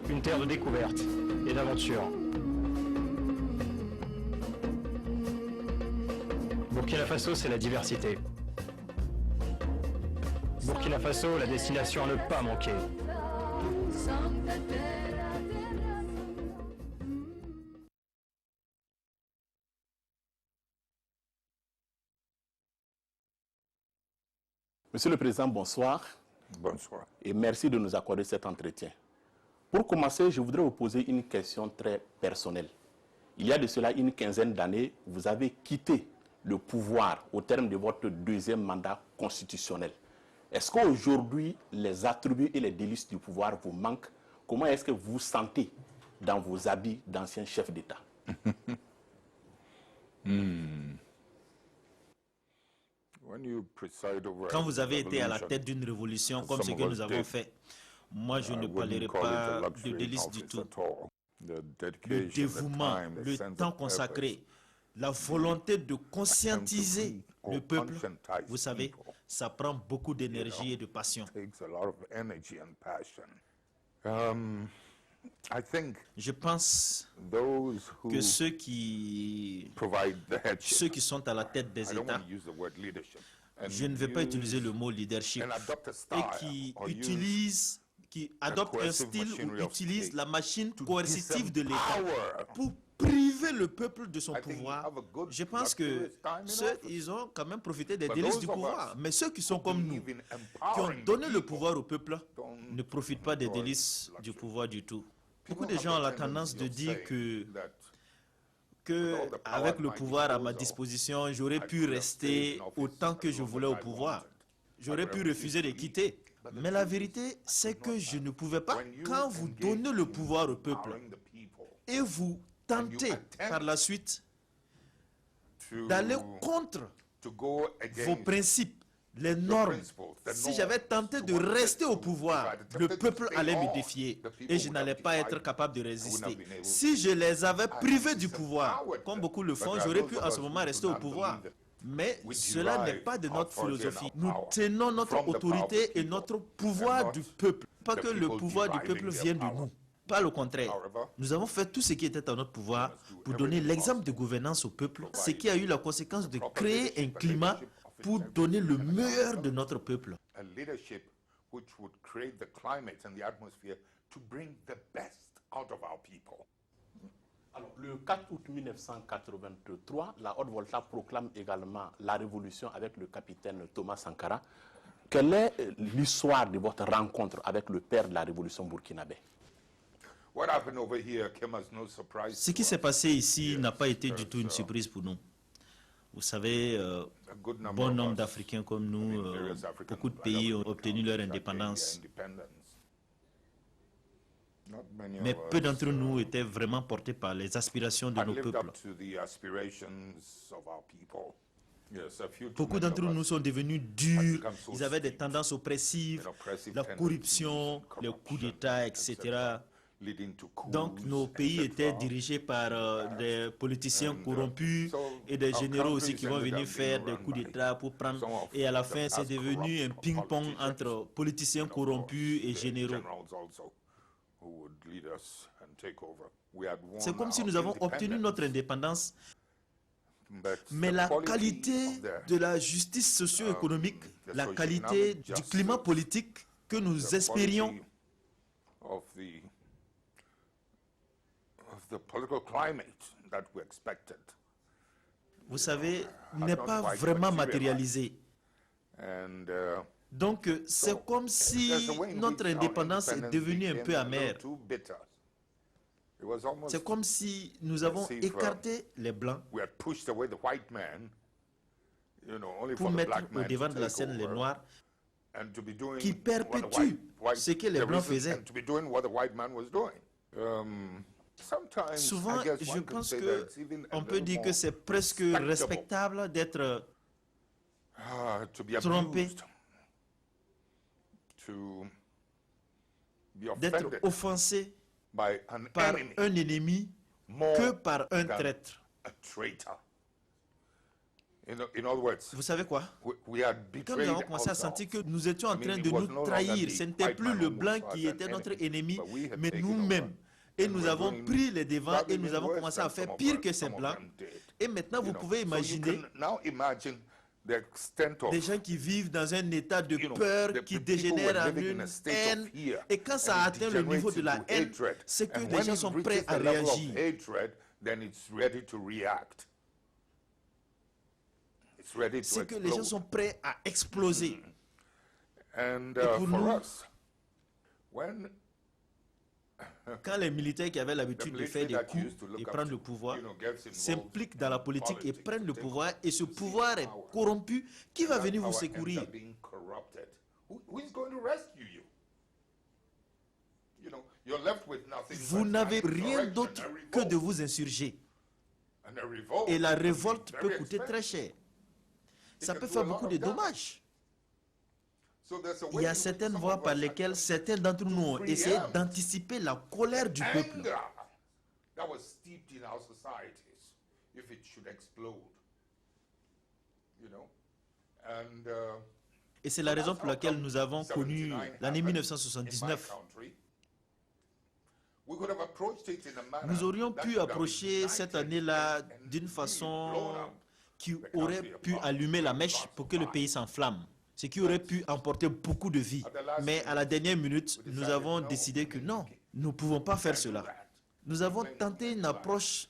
Une terre de découverte et d'aventure. Burkina Faso, c'est la diversité. Burkina Faso, la destination à ne pas manquer. Monsieur le Président, bonsoir. Bonsoir. Et merci de nous accorder cet entretien. Pour commencer, je voudrais vous poser une question très personnelle. Il y a de cela une quinzaine d'années, vous avez quitté le pouvoir au terme de votre deuxième mandat constitutionnel. Est-ce qu'aujourd'hui, les attributs et les délices du pouvoir vous manquent? Comment est-ce que vous vous sentez dans vos habits d'ancien chef d'État? Quand vous avez été à la tête d'une révolution comme ce que nous avons fait, moi je ne parlerai pas de délices du tout. Le dévouement, le temps consacré, la volonté de conscientiser le peuple, vous savez, ça prend beaucoup d'énergie et de passion. Je pense que ceux qui sont à la tête des États, je ne vais pas utiliser le mot leadership, et qui adoptent un style ou utilisent la machine coercitive de l'État pour priver le peuple de son pouvoir. Je pense que ils ont quand même profité des délices du pouvoir. Mais ceux qui sont comme nous, qui ont donné le pouvoir au peuple, ne profitent pas des délices du pouvoir du tout. Beaucoup de gens ont la tendance de dire que avec le pouvoir à ma disposition, j'aurais pu rester autant que je voulais au pouvoir. J'aurais pu refuser de quitter. Mais la vérité, c'est que je ne pouvais pas. Quand vous donnez le pouvoir au peuple et vous tentez par la suite d'aller contre vos principes, les normes, si j'avais tenté de rester au pouvoir, le peuple allait me défier et je n'allais pas être capable de résister. Si je les avais privés du pouvoir, comme beaucoup le font, j'aurais pu en ce moment rester au pouvoir. Mais cela n'est pas de notre philosophie. Nous tenons notre autorité et notre pouvoir du peuple. Pas que le pouvoir du peuple vienne de nous. Pas le contraire. Nous avons fait tout ce qui était en notre pouvoir pour donner l'exemple de gouvernance au peuple, ce qui a eu la conséquence de créer un climat pour donner le meilleur de notre peuple. Alors, le 4 août 1983, la Haute-Volta proclame également la révolution avec le capitaine Thomas Sankara. Quelle est l'histoire de votre rencontre avec le père de la révolution burkinabé? Ce qui s'est passé ici n'a pas été du tout une surprise pour nous. Vous savez, bon nombre d'Africains comme nous, beaucoup de pays ont obtenu leur indépendance. Mais peu d'entre nous étaient vraiment portés par les aspirations de nos peuples. Beaucoup d'entre nous sont devenus durs, ils avaient des tendances oppressives, la corruption, les coups d'État, etc. Donc nos pays étaient dirigés par des politiciens corrompus et des généraux aussi qui vont venir faire des coups d'État pour prendre. Et à la fin, c'est devenu un ping-pong entre politiciens corrompus et généraux. C'est comme si nous avons obtenu notre indépendance, mais la qualité de la justice socio-économique, la qualité du climat politique que nous espérions, vous savez, n'est pas vraiment matérialisée. Donc, c'est comme si notre indépendance est devenue un peu amère. C'est comme si nous avons écarté les Blancs pour mettre au devant de la scène les Noirs qui perpétuent ce que les Blancs faisaient. Souvent, je pense qu'on peut dire que c'est presque respectable d'être trompé, d'être offensé par un ennemi que par un traître. Vous savez quoi? we had Quand nous avons betrayed commencé à sentir que ourselves. nous étions en train de nous trahir, ce n'était plus le blanc qui était notre ennemi, mais nous-mêmes. Et nous avons pris les devants et nous avons commencé à faire pire que ces blancs. Et maintenant, vous pouvez imaginer des gens qui vivent dans un état de peur qui dégénère en une haine. Et quand ça atteint le niveau de la haine, c'est que les gens sont prêts à réagir. C'est que les gens sont prêts à exploser. And Et pour for nous, us, when quand les militaires qui avaient l'habitude de faire des coups et prendre le pouvoir s'impliquent dans la politique et prennent le pouvoir, et ce pouvoir est corrompu, qui va venir vous secourir? Vous n'avez rien d'autre que de vous insurger. Et la révolte peut coûter très cher. Ça peut faire beaucoup de dommages. Il y a certaines voies par lesquelles certains d'entre nous ont essayé d'anticiper la colère du peuple. Et c'est la raison pour laquelle nous avons connu l'année 1979. Nous aurions pu approcher cette année-là d'une façon qui aurait pu allumer la mèche pour que le pays s'enflamme, ce qui aurait pu emporter beaucoup de vies. Mais à la dernière minute, nous avons décidé que non, nous ne pouvons pas faire cela. Nous avons tenté une approche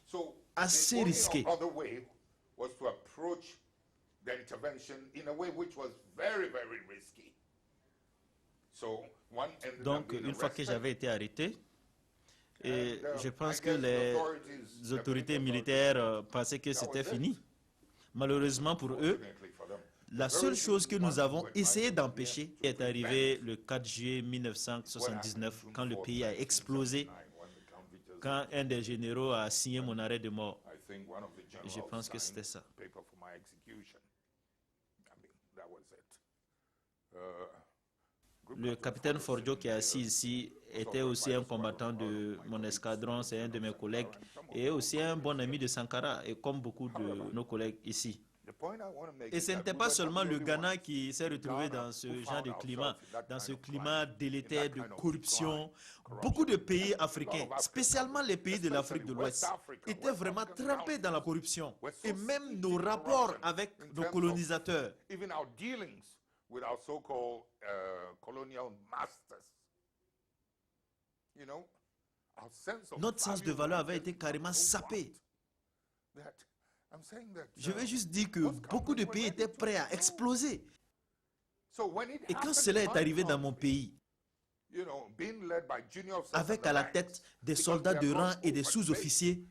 assez risquée. Donc, une fois que j'avais été arrêté, et je pense que les autorités militaires pensaient que c'était fini. Malheureusement pour eux, la seule chose que nous avons essayé d'empêcher est arrivé le 4 juillet 1979, quand le pays a explosé, quand un des généraux a signé mon arrêt de mort. Je pense que c'était ça. Le capitaine Fordio qui est assis ici était aussi un combattant de mon escadron, c'est un de mes collègues, et aussi un bon ami de Sankara, et comme beaucoup de nos collègues ici. Et ce n'était pas seulement le Ghana qui s'est retrouvé dans ce genre de climat, dans ce climat délétère de corruption. Beaucoup de pays africains, spécialement les pays de l'Afrique de l'Ouest, étaient vraiment trempés dans la corruption. Et même nos rapports avec nos colonisateurs. Notre sens de valeur avait été carrément sapé. Je veux juste dire que beaucoup de pays étaient prêts à exploser. Et quand cela est arrivé dans mon pays, avec à la tête des soldats de rang et des sous-officiers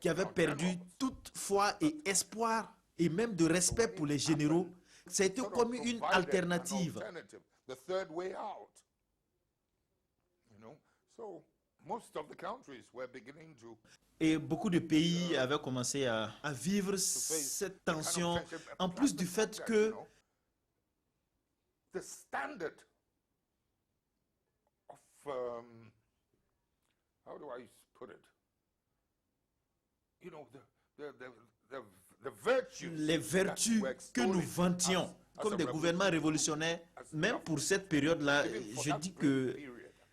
qui avaient perdu toute foi et espoir, et même de respect pour les généraux, ça a été comme une alternative. Et beaucoup de pays avaient commencé à vivre cette tension, en plus du fait que les vertus que nous vantions comme des gouvernements révolutionnaires, même pour cette période-là, je dis que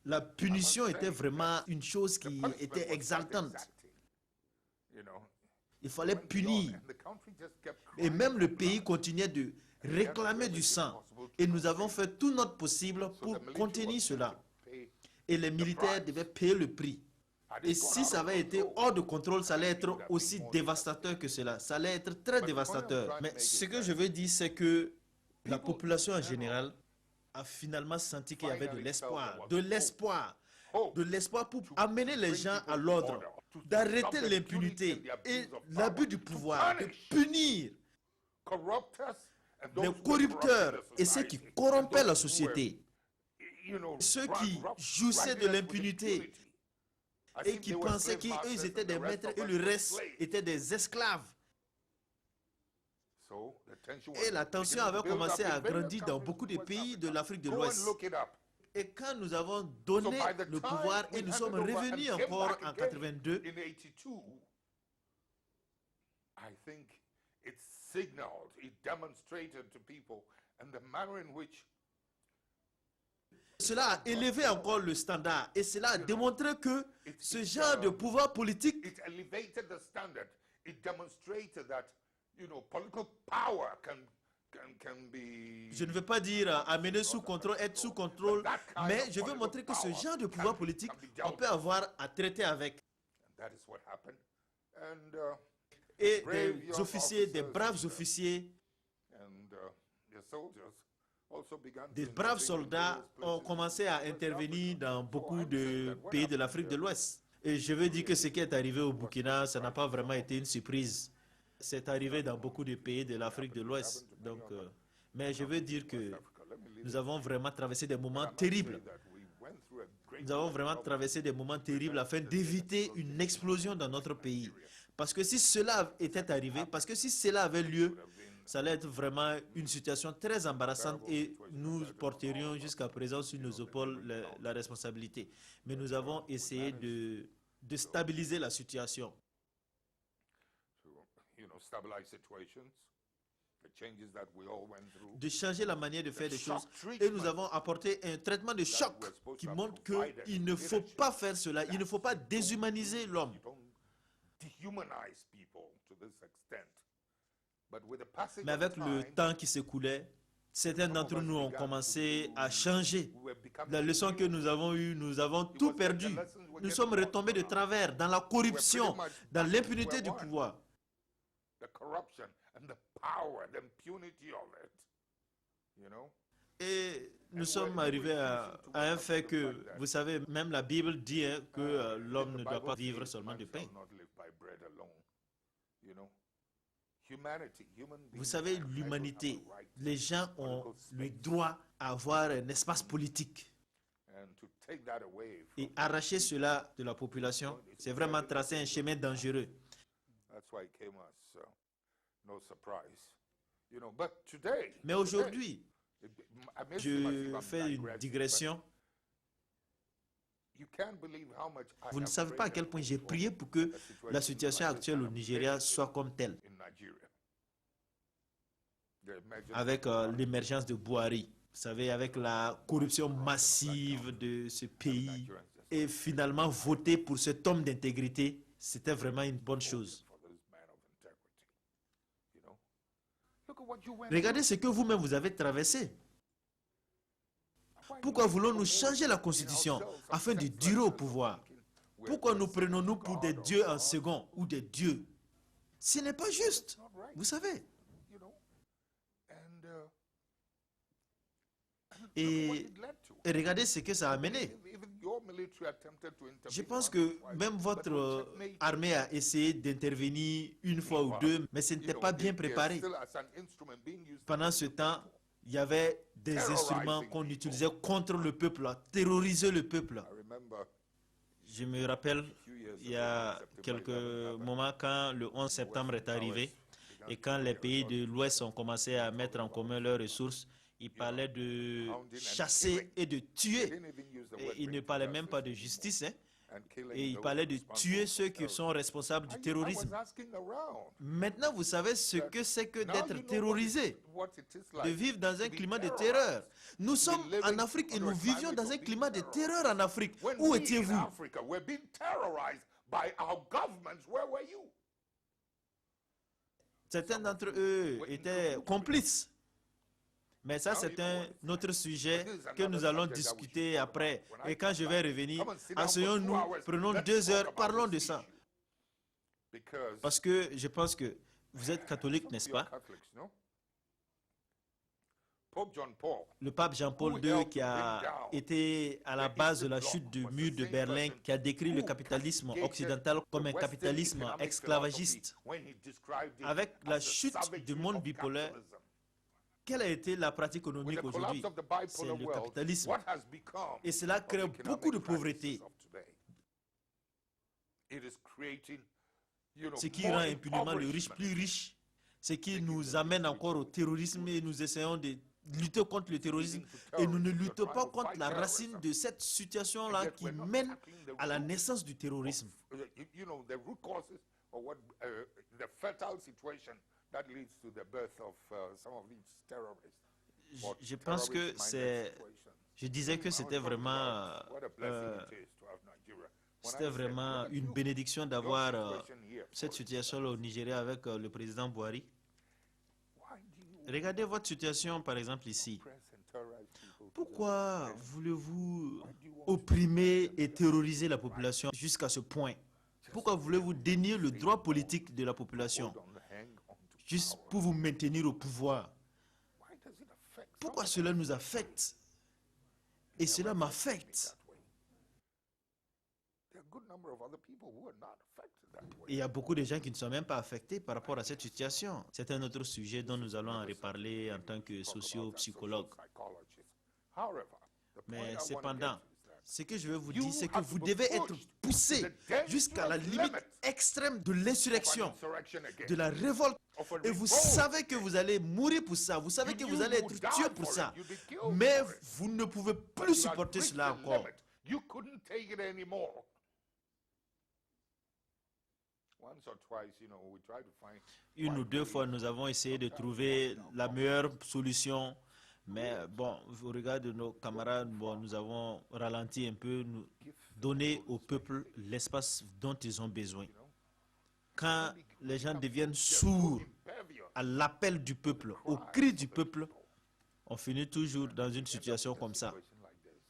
la punition était vraiment une chose qui était exaltante. Il fallait punir. Et même le pays continuait de réclamer du sang. Et nous avons fait tout notre possible pour contenir cela. Et les militaires devaient payer le prix. Et si ça avait été hors de contrôle, ça allait être aussi dévastateur que cela. Ça allait être très dévastateur. Mais ce que je veux dire, c'est que la population en général a finalement senti qu'il y avait de l'espoir. De l'espoir. De l'espoir pour amener les gens à l'ordre, d'arrêter l'impunité et l'abus du pouvoir, de punir les corrupteurs et ceux qui corrompaient la société, ceux qui jouissaient de l'impunité et qui pensaient qu'ils étaient des maîtres et le reste étaient des esclaves. Et la tension avait commencé à grandir dans beaucoup de pays de l'Afrique de l'Ouest. Et quand nous avons donné le pouvoir et nous sommes revenus encore en 82, signaled, it demonstrated to people, and the manner in which Cela a élevé encore le standard et cela a démontré que ce genre de pouvoir politique it elevated the standard. It demonstrated that, political power can be. je ne veux pas dire amener sous contrôle, être sous contrôle, mais je veux montrer que ce genre de pouvoir politique, on peut avoir à traiter avec. And that is what happened. And Et des officiers, des braves officiers, the soldiers also began des to braves intervene in soldats various ont places commencé à in West intervenir Africa. dans beaucoup I'm saying de that what pays de happened l'Afrique de there l'Ouest. Et je veux dire que ce qui est arrivé au Burkina, ça n'a pas vraiment été une surprise. C'est arrivé dans beaucoup de pays de l'Afrique de l'Ouest. Donc, mais je veux dire que nous avons vraiment traversé des moments terribles. Nous avons vraiment traversé des moments terribles afin d'éviter une explosion dans notre pays. Parce que si cela était arrivé, parce que si cela avait lieu, ça allait être vraiment une situation très embarrassante et nous porterions jusqu'à présent sur nos épaules la responsabilité. Mais nous avons essayé de stabiliser la situation. stabilize situations, the changes that we all went through. De changer la manière de faire des choses. Et nous avons apporté un traitement de choc qui montre qu'il ne faut pas faire cela. Il ne faut pas déshumaniser l'homme. You don't dehumanize people to this extent. But with the passage Mais of avec le time, temps qui s'écoulait, certains d'entre nous ont commencé à changer. La leçon que nous avons eue, nous avons tout perdu. Nous sommes retombés de travers dans la corruption, dans l'impunité du pouvoir. the corruption and the power, the impunity of it, Et nous sommes arrivés à un fait que, vous savez, même la Bible dit que l'homme ne doit pas vivre seulement de pain. Vous savez, l'humanité, les gens ont le droit à avoir un espace politique. Et arracher cela de la population, c'est vraiment tracer un chemin dangereux. Mais aujourd'hui, je fais une digression. Vous ne savez pas à quel point j'ai prié pour que la situation actuelle au Nigeria soit comme telle, avec l'émergence de Buhari, vous savez, avec la corruption massive de ce pays, et finalement voter pour cet homme d'intégrité, c'était vraiment une bonne chose. Regardez ce que vous-même vous avez traversé. Pourquoi voulons-nous changer la constitution afin de durer au pouvoir? Pourquoi nous prenons-nous pour des dieux en second ou des dieux? Ce n'est pas juste, vous savez. Et regardez ce que ça a amené. Je pense que même votre armée a essayé d'intervenir une fois ou deux, mais ce n'était pas bien préparé. Pendant ce temps, il y avait des instruments qu'on utilisait contre le peuple, à terroriser le peuple. Je me rappelle, il y a quelques moments, quand le 11 septembre est arrivé, et quand les pays de l'Ouest ont commencé à mettre en commun leurs ressources, ils parlaient de chasser et de tuer. Et ils ne parlaient même pas de justice, et ils parlaient de tuer ceux qui sont responsables du terrorisme. Maintenant, vous savez ce que c'est que d'être terrorisé, de vivre dans un climat de terreur. Nous sommes en Afrique et nous vivions dans un climat de terreur en Afrique. Où étiez-vous? Certains d'entre eux étaient complices. Mais ça, c'est un autre sujet que nous allons discuter après. Et quand je vais revenir, asseyons-nous, prenons 2 heures, parlons de ça. Parce que je pense que vous êtes catholique, n'est-ce pas? Le pape Jean-Paul II, qui a été à la base de la chute du mur de Berlin, qui a décrit le capitalisme occidental comme un capitalisme esclavagiste. Avec la chute du monde bipolaire, quelle a été la pratique économique aujourd'hui? C'est le capitalisme. Et cela crée beaucoup de pauvreté. Ce qui rend impunément le riche plus riche. Ce qui nous amène encore au terrorisme et nous essayons de lutter contre le terrorisme. Et nous ne luttons pas contre la racine de cette situation-là qui mène à la naissance du terrorisme. that leads to the birth of some of these terrorists. Or Je pense que terrorist-minded c'est... situations. Je disais que I was c'était talking vraiment, about what a blessing it is to have Nigeria. When I c'était said, vraiment look at une you, bénédiction your d'avoir situation here, cette for situation au Nigeria avec le président Buhari. Why do you Regardez votre situation, par exemple, ici. oppress and terrorize people to Pourquoi the voulez-vous Why do you want opprimer et terroriser la population jusqu'à ce point? Pourquoi voulez-vous dénier le droit politique de la population hold on, hang on to juste power? pour vous maintenir au pouvoir? Why does it affect Pourquoi some of cela nous affecte? Et cela m'affecte. There are a good number of other people who are not affected that way. Et il y a beaucoup de gens qui ne sont même pas affectés par rapport à cette situation. C'est un autre sujet dont nous allons en reparler en tant que Talk about that, socio-psychologue. social psychologists. However, the point I Mais wanna cependant, get to is that ce que je veux vous You dire, c'est que have vous to devez push être poussé to the jusqu'à la dangerous limite limit extrême de of an l'insurrection, insurrection again, de la révolte. of a Et vous revolt. savez que vous allez mourir pour ça. Vous savez You que knew vous allez you être would die tué pour for ça. it. You'd be killed Mais for it. vous ne pouvez But plus you had supporter reached cela the encore. limit. You couldn't take it anymore. Once or twice, you know, we try to find Une ou deux fois, nous avons essayé de trouver la meilleure solution. Mais bon, au regard de nos camarades, bon, nous avons ralenti un peu, nous donner au peuple l'espace dont ils ont besoin. Quand les gens deviennent sourds impervious. à l'appel du peuple, au cri du peuple, on finit toujours dans une situation comme ça. Situation like this.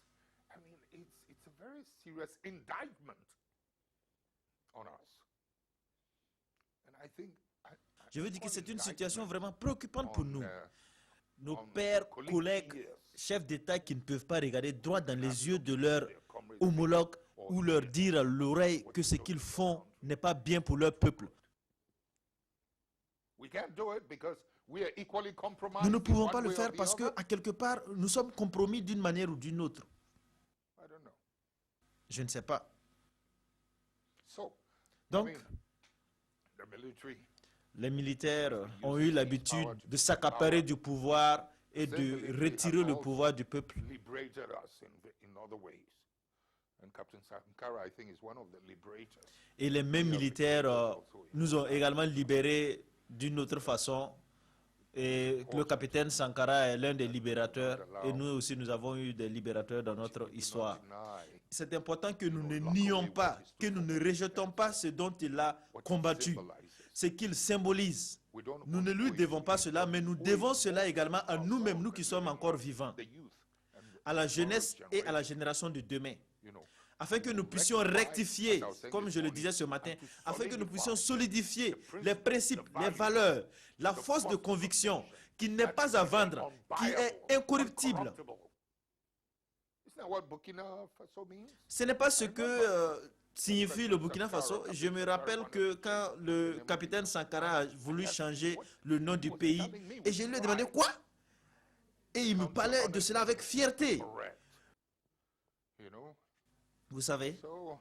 I mean, it's a very serious indictment on us. And I think Je veux dire que c'est une situation vraiment préoccupante pour on, nous. uh, Nos on pères, colleagues' collègues, ears. chefs d'État qui ne peuvent pas regarder droit dans les yeux de leurs Their comrades homologues ou leur dire à l'oreille que ce qu'ils font n'est pas bien pour leur peuple. We can't do it because we are equally compromised Nous ne in pouvons one pas le way or faire the parce que, other. à quelque part, nous sommes compromis d'une manière ou d'une autre. I don't know. Je ne sais pas. So, Donc, I mean, the military les militaires ont eu l'habitude de s'accaparer du pouvoir et de retirer le pouvoir du peuple. liberated us in other ways. And Captain Sankara, I think, is one of the liberators. Et les mêmes militaires nous ont également libérés d'une autre façon. Et le capitaine Sankara est l'un des libérateurs. Et nous aussi, nous avons eu des libérateurs dans notre histoire. Deny C'est important que nous ne nions pas, que nous ne rejetons pas ce dont il a combattu, ce qu'il symbolise. we don't Nous ne lui devons pas cela, mais nous devons cela également à nous-mêmes, nous qui sommes encore vivants, the youth and à la jeunesse et à la génération de demain, you know, afin que nous puissions rectifier, comme je le disais ce matin, afin que nous puissions solidifier les principes, les valeurs, la force de conviction qui n'est pas à vendre, qui est incorruptible. Isn't that what Burkina Faso means? Ce n'est pas ce que signifie le Burkina Faso. Je me rappelle que quand le capitaine Sankara a voulu changer le nom du pays, et je lui ai demandé quoi? Et il me parlait de cela avec fierté. Correct. You know, Vous savez? so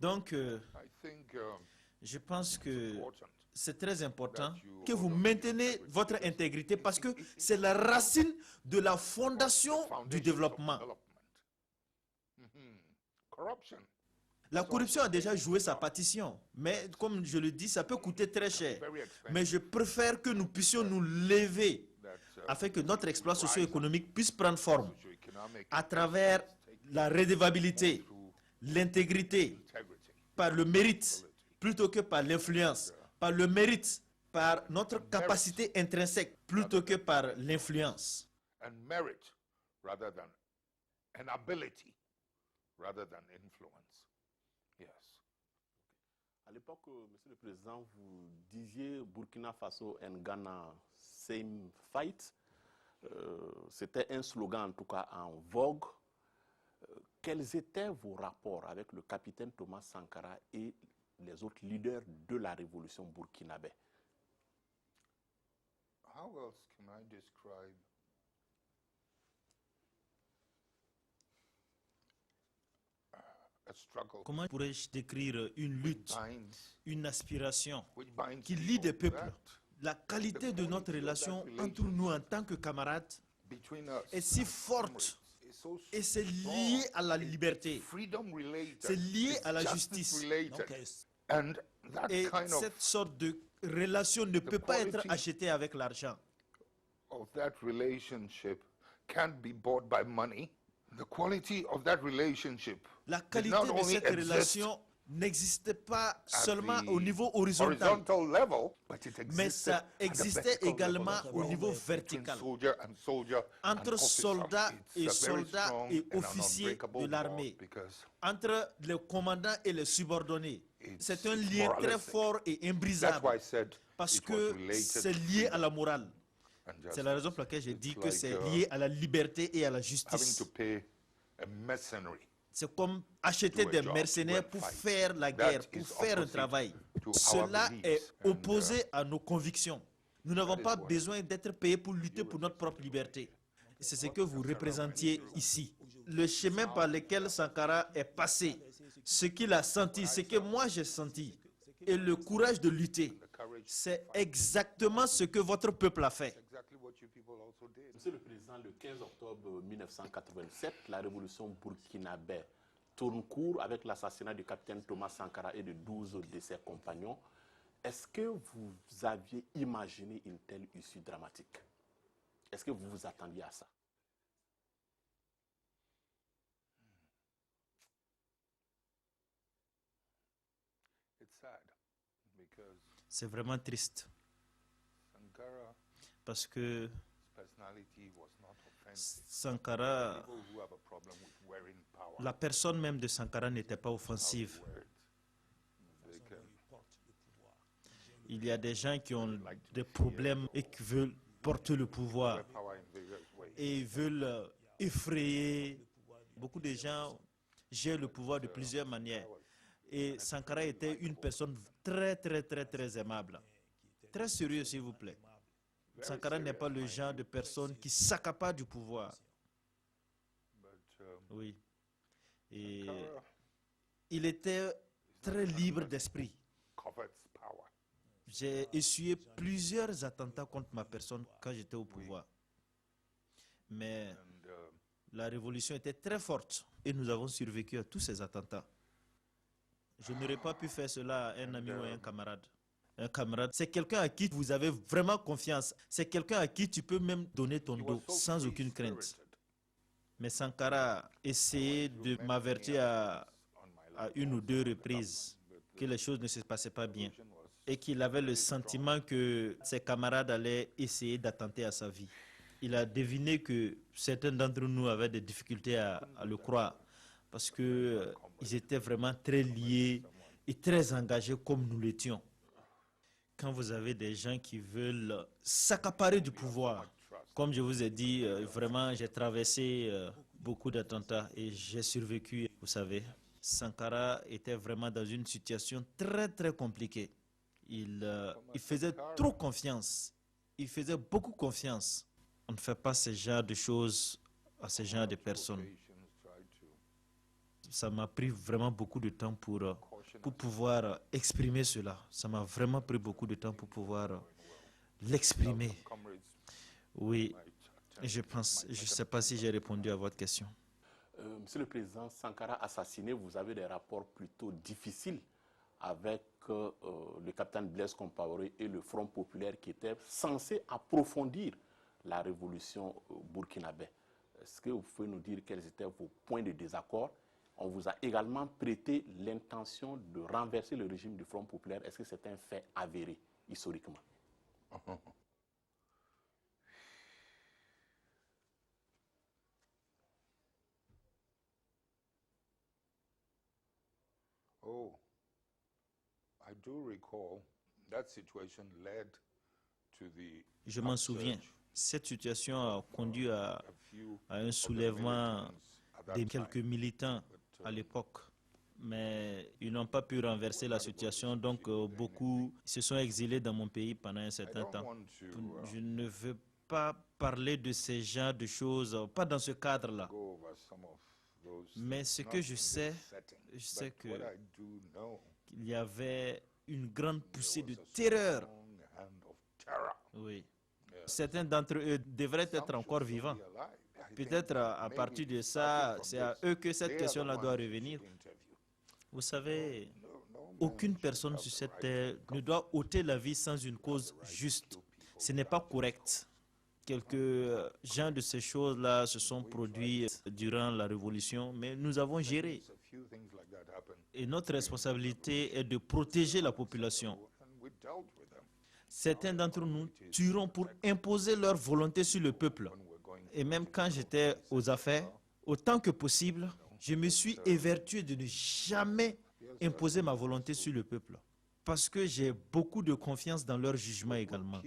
Donc, I think je pense que important c'est très important que vous maintenez votre intégrité parce que c'est la racine de la fondation du foundation of développement. development. Corruption. La corruption a déjà joué sa partition, mais comme je le dis, ça peut coûter très cher. Very expensive. Mais je préfère que nous puissions nous lever That afin que notre exploit socio-économique puisse prendre forme socio-economic à travers la redevabilité, through l'intégrité, integrity. par le mérite, plutôt que par l'influence, par le mérite, par notre capacité intrinsèque, plutôt que par l'influence. And merit rather than an ability rather than influence. Yes. À l'époque, Monsieur le Président, vous disiez Burkina Faso and Ghana, same fight. C'était un slogan en tout cas en vogue. Quels étaient vos rapports avec le capitaine Thomas Sankara et les autres leaders de la révolution burkinabé? How else can I describe a struggle Comment pourrais-je décrire une lutte, une aspiration which binds qui lie des people peuples? that La qualité de notre relation entre nous en tant que camarades between us est si and forte comrades is so et c'est strong. lié à la liberté, Freedom related. c'est lié It's à la justice justice. related. And that Et kind of cette sorte de relation ne peut pas être achetée avec l'argent. Of that relationship can't be bought by money. The quality of that relationship La did qualité not de only cette exist relation n'existait pas at seulement the au niveau horizontal, level, but it mais existed ça at the existait vertical également level as au well. niveau Between vertical. soldier and soldier and Entre officer. soldats et It's a very soldats strong et and an officiers unbreakable de bond l'armée, because entre les commandants et les subordonnés. C'est un it's lien très moralistic. fort et That's imbrisable why I said parce it was que related c'est to lié à freedom la morale. and C'est la raison justice. pour laquelle j'ai It's dit que like, c'est lié à la liberté et à la having justice. to pay a mercenary. C'est comme acheter do a des job, mercenaires to pour fight. faire la That guerre, is pour faire un opposite travail. to our Cela beliefs. est And, opposé à nos convictions. Nous n'avons is pas why besoin d'être payés pour lutter pour notre propre liberté. C'est ce que vous représentiez ici. Le chemin par lequel Sankara est passé, ce qu'il a senti, ce que moi j'ai senti, et le courage de lutter, c'est exactement ce que votre peuple a fait. Exactly what you people also did. Monsieur le Président, le 15 octobre 1987, la révolution burkinabé tourne court avec l'assassinat du capitaine Thomas Sankara et de 12 de ses compagnons. Est-ce que vous aviez imaginé une telle issue dramatique? Est-ce que vous vous attendiez à ça? It's sad because C'est vraiment triste Sankara's parce que personality was not offensive. Sankara, People who have a problem with wearing power, la personne même de Sankara n'était pas offensive. wear it. They can Il y a des gens qui ont des problèmes et qui veulent porter le pouvoir wear power in various ways. et veulent effrayer. Beaucoup de gens gèrent le pouvoir de plusieurs manières. Et Sankara était une personne très, très, très, très aimable. Très sérieux, s'il vous plaît. Sankara n'est pas le genre de personne qui s'accapare du pouvoir. But Oui. Et Sankara il était très libre d'esprit. covets power. J'ai essuyé plusieurs attentats contre ma personne quand j'étais au pouvoir. Mais And la révolution était très forte et nous avons survécu à tous ces attentats. Je n'aurais pas pu faire cela à un ami ou à un camarade. Un camarade, c'est quelqu'un à qui vous avez vraiment confiance. C'est quelqu'un à qui tu peux même donner ton he dos was so sans aucune crainte. free-spirited. Mais Sankara a essayé de m'avertir On my à une ou deux reprises que les choses ne se passaient pas bien et qu'il avait le sentiment que ses camarades allaient essayer d'attenter à sa vie. Il a deviné que certains d'entre nous avaient des difficultés à le croire parce que ils étaient vraiment très liés et très engagés comme nous l'étions. Quand vous avez des gens qui veulent s'accaparer du pouvoir, comme je vous ai dit, vraiment j'ai traversé beaucoup d'attentats et j'ai survécu. Vous savez, Sankara était vraiment dans une situation très très compliquée. Il faisait trop confiance. Il faisait beaucoup confiance. On ne fait pas ce genre de choses à ce genre de personnes. Patients try to Ça m'a pris vraiment beaucoup de temps pour pouvoir exprimer cela. Ça m'a vraiment pris beaucoup de temps pour pouvoir l'exprimer. comrades Oui, might je pense, je ne sais pas si j'ai répondu à votre question. Monsieur le Président, Sankara assassiné, vous avez des rapports plutôt difficiles avec le capitaine Blaise Compaoré et le Front populaire qui était censé approfondir la révolution burkinabé. Est-ce que vous pouvez nous dire quels étaient vos points de désaccord? On vous a également prêté l'intention de renverser le régime du Front populaire. Est-ce que c'est un fait avéré historiquement? Oh, I do recall that situation led to the Je m'en souviens. upsurge Cette situation a conduit à a few un of the soulèvement militants at that de time. quelques militants à l'époque. Mais ils n'ont pas pu renverser la situation, donc beaucoup se sont exilés dans mon pays pendant un I certain don't temps. want to Je ne veux pas parler de ces genres de choses, pas dans ce cadre-là. go over some of those Mais things, ce not que je in this sais, setting. je sais But what que I do know, qu'il y avait une grande poussée de there was a terreur. strong hand of terror. Oui. Certains d'entre eux devraient être Some encore should still vivants. be alive. I think Peut-être à maybe partir de starting ça, from c'est à this, eux que cette they are the question-là doit ones you revenir. should interview. Vous savez, No Aucune personne sur cette terre ne doit ôter la vie sans une cause juste. Ce n'est pas correct. Quelques gens de ces choses-là se sont produits durant la Révolution, mais nous avons géré. Et notre responsabilité est de protéger la population. Certains d'entre nous tueront pour imposer leur volonté sur le peuple. Et même quand j'étais aux affaires, autant que possible, je me suis évertué de ne jamais imposer ma volonté sur le peuple. Parce que j'ai beaucoup de confiance dans leur jugement également.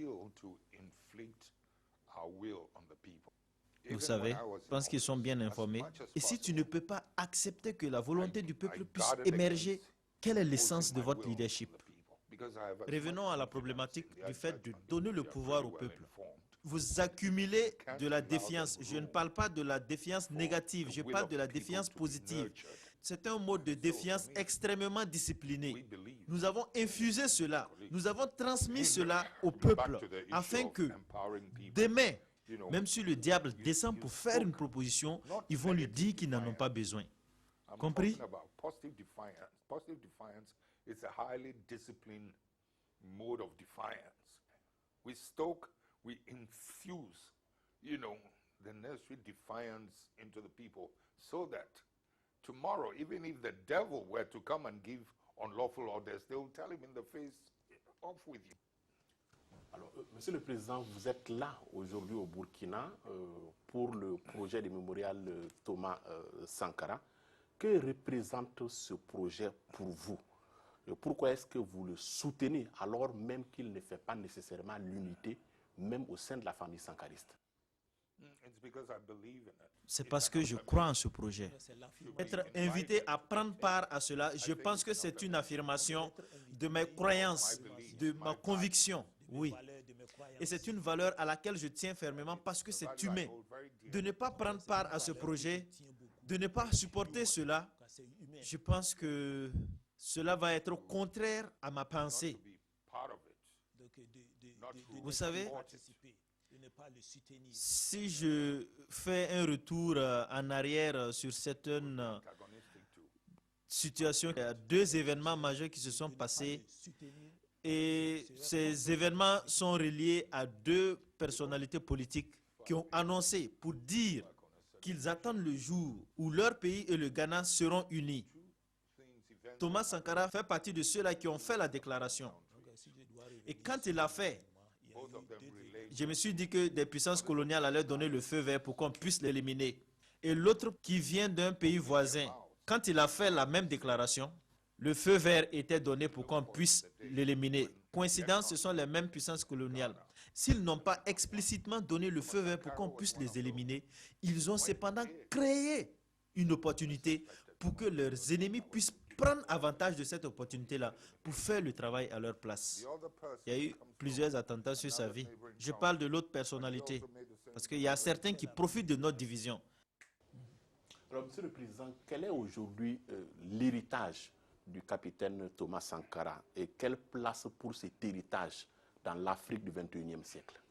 Vous savez, je pense qu'ils sont bien informés. Et si tu ne peux pas accepter que la volonté du peuple puisse émerger, quelle est l'essence de votre leadership? Revenons à la problématique du fait de donner le pouvoir au peuple. Vous accumulez de la défiance. Je ne parle pas de la défiance négative, je parle de la défiance positive. C'est un mode de défiance extrêmement discipliné. Nous avons infusé cela, nous avons transmis cela au peuple afin que demain, même si le diable descend pour faire une proposition, ils vont lui dire qu'ils n'en ont pas besoin. Compris? Positive defiance is a highly disciplined mode of defiance. We stoke, we infuse, the necessary defiance into the people so that tomorrow, even if the devil were to come and give unlawful orders, they will tell him in the face, off with you. Alors, Monsieur le Président, vous êtes là aujourd'hui au Burkina pour le projet de mémorial Thomas Sankara. Que représente ce projet pour vous? Et pourquoi est-ce que vous le soutenez alors même qu'il ne fait pas nécessairement l'unité, même au sein de la famille sankariste? C'est parce que je crois en ce projet. Être invité à prendre part à cela, je pense que c'est une affirmation de mes croyances, de ma conviction. Oui. Et c'est une valeur à laquelle je tiens fermement parce que c'est humain. De ne pas prendre part à ce projet, de ne pas supporter cela, je pense que cela va être contraire à ma pensée. Vous savez, si je fais un retour en arrière sur certaines situations, il y a deux événements majeurs qui se sont passés et ces événements sont reliés à deux personnalités politiques qui ont annoncé pour dire qu'ils attendent le jour où leur pays et le Ghana seront unis. Thomas Sankara fait partie de ceux-là qui ont fait la déclaration. Et quand il l'a fait, je me suis dit que des puissances coloniales allaient donner le feu vert pour qu'on puisse l'éliminer. Et l'autre qui vient d'un pays voisin, quand il a fait la même déclaration, le feu vert était donné pour qu'on puisse l'éliminer. Coïncidence, ce sont les mêmes puissances coloniales. S'ils n'ont pas explicitement donné le feu vert pour qu'on puisse les éliminer, ils ont cependant créé une opportunité pour que leurs ennemis puissent prendre avantage de cette opportunité-là pour faire le travail à leur place. Il y a eu plusieurs attentats sur sa vie. Je parle de l'autre personnalité, parce qu'il y a certains qui profitent de notre division. Alors, Monsieur le Président, quel est aujourd'hui l'héritage du capitaine Thomas Sankara et quelle place pour cet héritage dans l'Afrique du XXIe siècle?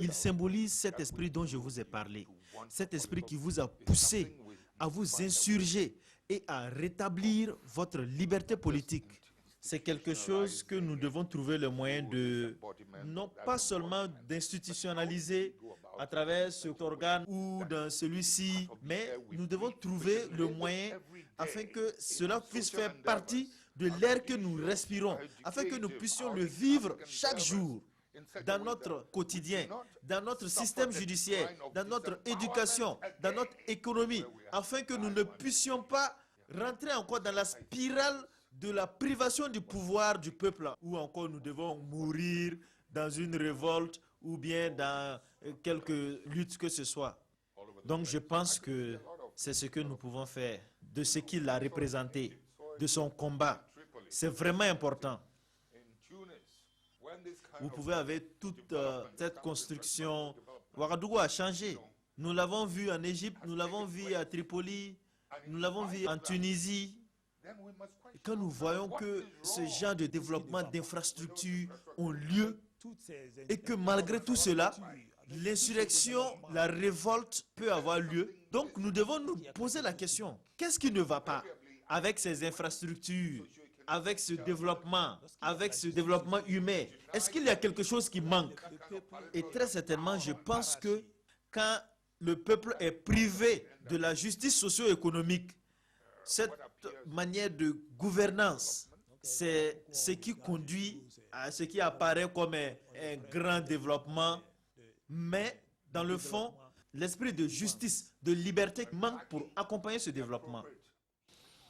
Il symbolise cet esprit dont je vous ai parlé, cet esprit qui vous a poussé à vous insurger et à rétablir votre liberté politique. C'est quelque chose que nous devons trouver le moyen de, non pas seulement d'institutionnaliser à travers cet organe ou dans celui-ci, mais nous devons trouver le moyen afin que cela puisse faire partie de l'air que nous respirons, afin que nous puissions le vivre chaque jour dans notre quotidien, dans notre système judiciaire, dans notre éducation, dans notre économie, afin que nous ne puissions pas rentrer encore dans la spirale de la privation du pouvoir du peuple, ou encore nous devons mourir dans une révolte ou bien dans quelque lutte que ce soit. Donc je pense que c'est ce que nous pouvons faire, de ce qu'il a représenté, de son combat. C'est vraiment important. Vous pouvez avec toute cette construction. Ouagadougou a changé. Nous l'avons vu en Égypte, nous l'avons vu à Tripoli, nous l'avons vu en Tunisie. Et quand nous voyons que ce genre de développement d'infrastructures ont lieu et que malgré tout cela, l'insurrection, la révolte peut avoir lieu. Donc nous devons nous poser la question, qu'est-ce qui ne va pas avec ces infrastructures, avec ce développement humain? Est-ce qu'il y a quelque chose qui manque? Et très certainement, je pense que quand le peuple est privé de la justice socio-économique, cette manière de gouvernance, c'est ce qui conduit à ce qui apparaît comme un grand développement. Mais dans le fond, l'esprit de justice, de liberté manque pour accompagner ce développement.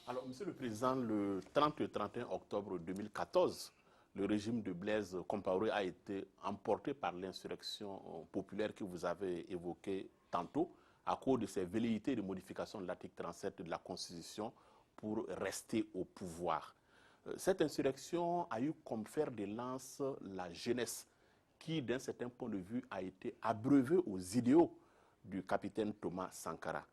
Alors, Monsieur le Président, le 30 et 31 octobre 2014, le régime de Blaise Compaoré a été emporté par l'insurrection populaire que vous avez évoquée tantôt, à cause de ces velléités de modification de l'article 37 de la Constitution pour rester au pouvoir. Cette insurrection a eu comme fer de lance la jeunesse, qui, d'un certain point de vue, a été abreuvée aux idéaux du capitaine Thomas Sankara.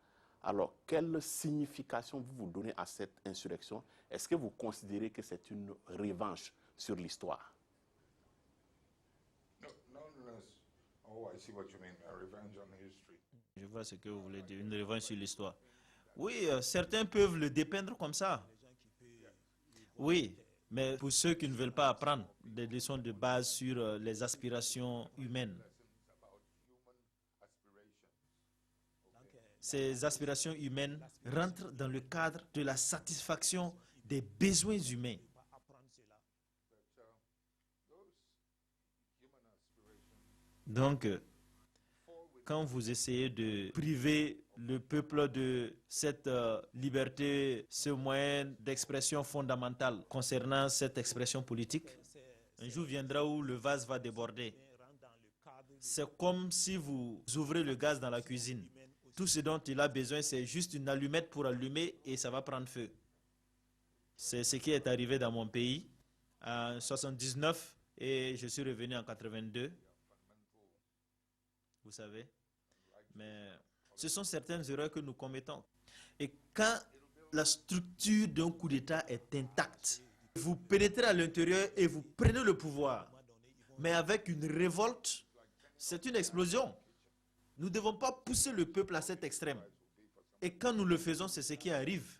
Alors, quelle signification vous donnez à cette insurrection? Est-ce que vous considérez que c'est une revanche sur l'histoire? Je vois ce que vous voulez dire, une revanche sur l'histoire. Oui, certains peuvent le dépeindre comme ça. Oui, mais pour ceux qui ne veulent pas apprendre des leçons de base sur les aspirations humaines, ces aspirations humaines rentrent dans le cadre de la satisfaction des besoins humains. Donc, quand vous essayez de priver le peuple de cette liberté, ce moyen d'expression fondamentale concernant cette expression politique, un jour viendra où le vase va déborder. C'est comme si vous ouvrez le gaz dans la cuisine. Tout ce dont il a besoin, c'est juste une allumette pour allumer et ça va prendre feu. C'est ce qui est arrivé dans mon pays en 1979 et je suis revenu en 1982. Vous savez, mais ce sont certaines erreurs que nous commettons. Et quand la structure d'un coup d'État est intacte, vous pénétrez à l'intérieur et vous prenez le pouvoir. Mais avec une révolte, c'est une explosion. Nous ne devons pas pousser le peuple à cet extrême. Et quand nous le faisons, c'est ce qui arrive.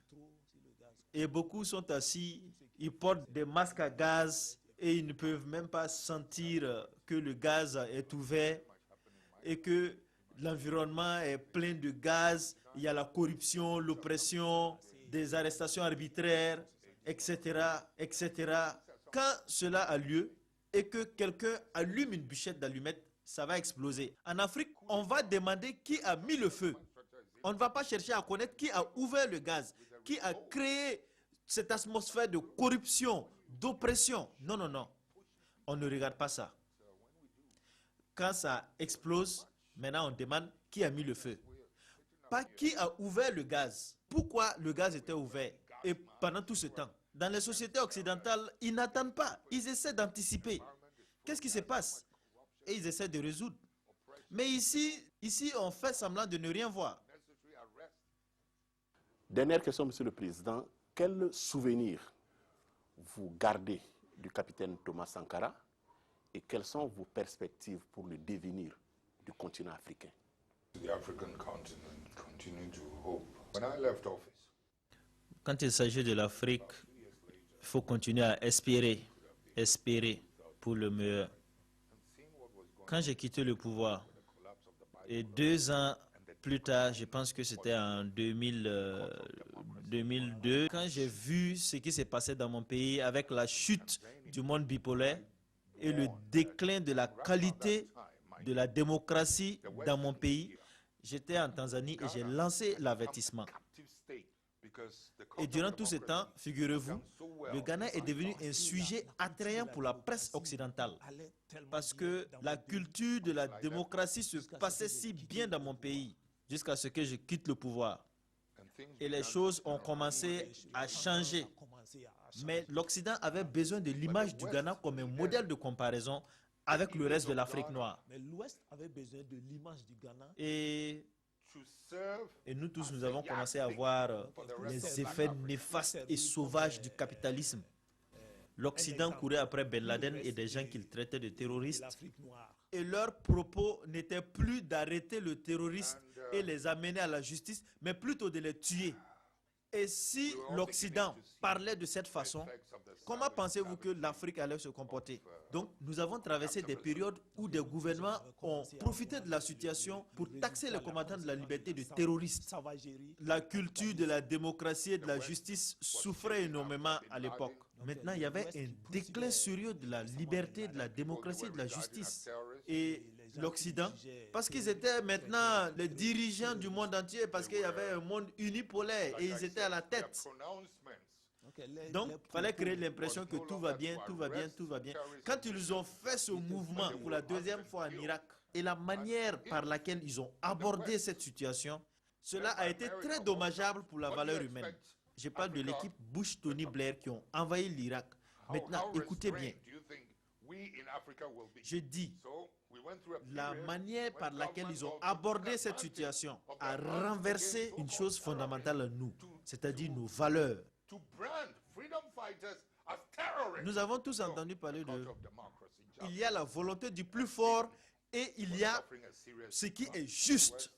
Et beaucoup sont assis, ils portent des masques à gaz et ils ne peuvent même pas sentir que le gaz est ouvert et que l'environnement est plein de gaz. Il y a la corruption, l'oppression, des arrestations arbitraires, etc., etc. Quand cela a lieu et que quelqu'un allume une bûchette d'allumettes, ça va exploser. En Afrique, on va demander qui a mis le feu. On ne va pas chercher à connaître qui a ouvert le gaz, qui a créé cette atmosphère de corruption, d'oppression. Non, non, non. On ne regarde pas ça. Quand ça explose, maintenant on demande qui a mis le feu. Pas qui a ouvert le gaz. Pourquoi le gaz était ouvert? Et pendant tout ce temps, dans les sociétés occidentales, ils n'attendent pas. Ils essaient d'anticiper. Qu'est-ce qui se passe? Et ils essaient de résoudre. Mais ici, on fait semblant de ne rien voir. Dernière question, Monsieur le Président. Quel souvenir vous gardez du capitaine Thomas Sankara et quelles sont vos perspectives pour le devenir du continent africain? Quand il s'agit de l'Afrique, il faut continuer à espérer pour le meilleur. Quand j'ai quitté le pouvoir, et 2 ans plus tard, je pense que c'était en 2002, quand j'ai vu ce qui s'est passé dans mon pays avec la chute du monde bipolaire et le déclin de la qualité de la démocratie dans mon pays, j'étais en Tanzanie et j'ai lancé l'avertissement. Et durant tout ce temps, figurez-vous, le Ghana est devenu un sujet attrayant pour la presse occidentale. Parce que la culture de la démocratie se passait si bien dans mon pays, jusqu'à ce que je quitte le pouvoir. Et les choses ont commencé à changer. Mais l'Occident avait besoin de l'image du Ghana comme un modèle de comparaison avec le reste de l'Afrique noire. Mais l'Ouest avait besoin de l'image du Ghana. Et nous tous, nous avons commencé à voir les effets néfastes et sauvages du capitalisme. L'Occident courait après Ben Laden et des gens qu'il traitait de terroristes. l'Afrique noire. Et leur propos n'était plus d'arrêter le terroriste et les amener à la justice, mais plutôt de les tuer. Et si l'Occident parlait de cette façon, comment pensez-vous que l'Afrique allait se comporter? Donc, nous avons traversé des périodes où des gouvernements ont profité de la situation pour taxer les combattants de la liberté de terroristes. Sauvagerie. La culture de la démocratie et de la justice souffrait énormément à l'époque. Maintenant, il y avait un déclin sérieux de la liberté, de la démocratie et de la justice. Et l'Occident, parce qu'ils étaient maintenant les dirigeants du monde entier, parce qu'il y avait un monde unipolaire et ils étaient à la tête. Donc, il fallait créer l'impression que tout va bien, tout va bien, tout va bien. Quand ils ont fait ce mouvement pour la deuxième fois en Irak, et la manière par laquelle ils ont abordé cette situation, cela a été très dommageable pour la valeur humaine. Je parle de l'équipe Bush-Tony Blair qui ont envahi l'Irak. Maintenant, écoutez bien. Je dis, la manière par laquelle ils ont abordé cette situation a renversé une chose fondamentale en nous, c'est-à-dire nos valeurs. Nous avons tous entendu parler de... Il y a la volonté du plus fort et il y a ce qui est juste.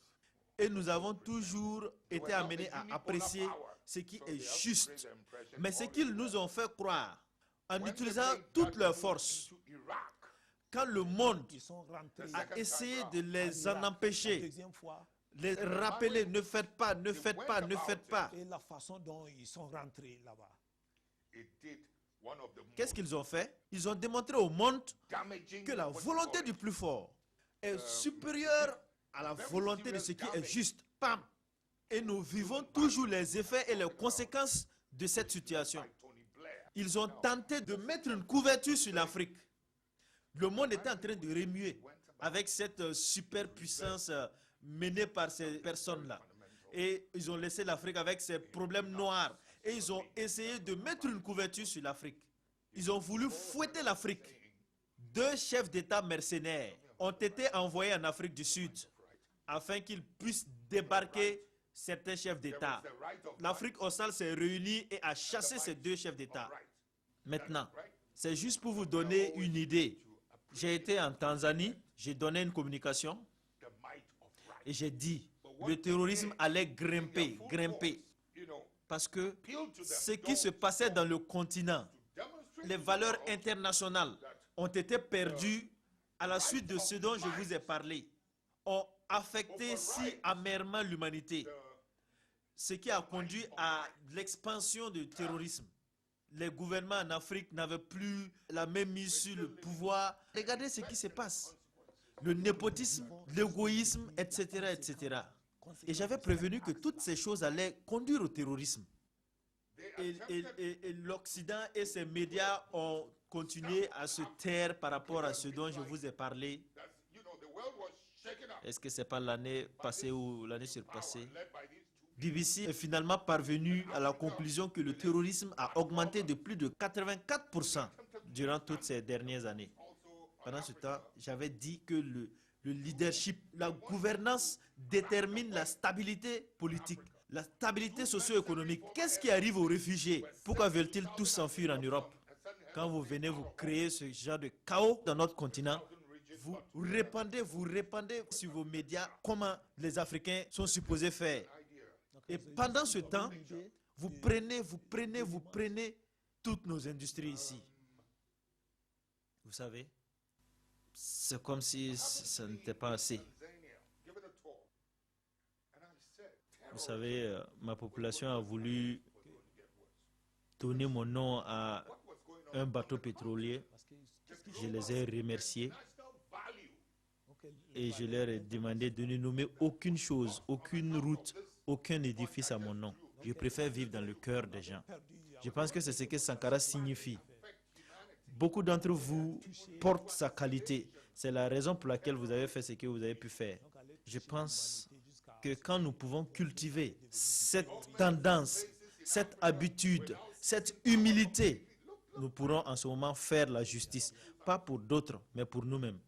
Et nous avons toujours été amenés à apprécier ce qui est juste. Mais ce qu'ils nous ont fait croire, en utilisant toutes leurs forces, quand le monde Ils sont rentrés. a essayé de les en empêcher, Deuxième fois. les rappeler, ne faites pas, ne faites pas, ne faites pas. Et la façon dont ils sont rentrés là-bas. Qu'est-ce qu'ils ont fait? Ils ont démontré au monde que la volonté du plus fort est supérieure à la volonté de ce qui est juste. Pam! Et nous vivons toujours les effets et les conséquences de cette situation. Ils ont tenté de mettre une couverture sur l'Afrique. Le monde était en train de remuer avec cette superpuissance menée par ces personnes-là. Et ils ont laissé l'Afrique avec ses problèmes noirs. Et ils ont essayé de mettre une couverture sur l'Afrique. Ils ont voulu fouetter l'Afrique. 2 chefs d'État mercenaires ont été envoyés en Afrique du Sud afin qu'ils puissent débarquer certains chefs d'État. L'Afrique australe s'est réunie et a chassé ces 2 chefs d'État. Maintenant, c'est juste pour vous donner une idée. J'ai été en Tanzanie, j'ai donné une communication et j'ai dit le terrorisme allait grimper. Parce que ce qui se passait dans le continent, les valeurs internationales ont été perdues à la suite de ce dont je vous ai parlé, ont affecté si amèrement l'humanité, ce qui a conduit à l'expansion du terrorisme. Les gouvernements en Afrique n'avaient plus la même mise sur le pouvoir. Regardez ce qui se passe. Le népotisme, l'égoïsme, etc., etc. Et j'avais prévenu que toutes ces choses allaient conduire au terrorisme. Et l'Occident et ses médias ont continué à se taire par rapport à ce dont je vous ai parlé. Est-ce que ce n'est pas l'année passée ou l'année surpassée? BBC est finalement parvenu à la conclusion que le terrorisme a augmenté de plus de 84% durant toutes ces dernières années. Pendant ce temps, j'avais dit que le leadership, la gouvernance détermine la stabilité politique, la stabilité socio-économique. Qu'est-ce qui arrive aux réfugiés? Pourquoi veulent-ils tous s'enfuir en Europe? Quand vous venez vous créer ce genre de chaos dans notre continent, vous répandez sur vos médias comment les Africains sont supposés faire. Et pendant ce temps, vous prenez toutes nos industries ici. Vous savez, c'est comme si ça n'était pas assez. Vous savez, ma population a voulu donner mon nom à un bateau pétrolier. Je les ai remerciés et je leur ai demandé de ne nommer aucune chose, aucune route, aucun édifice à mon nom. Je préfère vivre dans le cœur des gens. Je pense que c'est ce que Sankara signifie. Beaucoup d'entre vous portent sa qualité. C'est la raison pour laquelle vous avez fait ce que vous avez pu faire. Je pense que quand nous pouvons cultiver cette tendance, cette habitude, cette humilité, nous pourrons en ce moment faire la justice. Pas pour d'autres, mais pour nous-mêmes.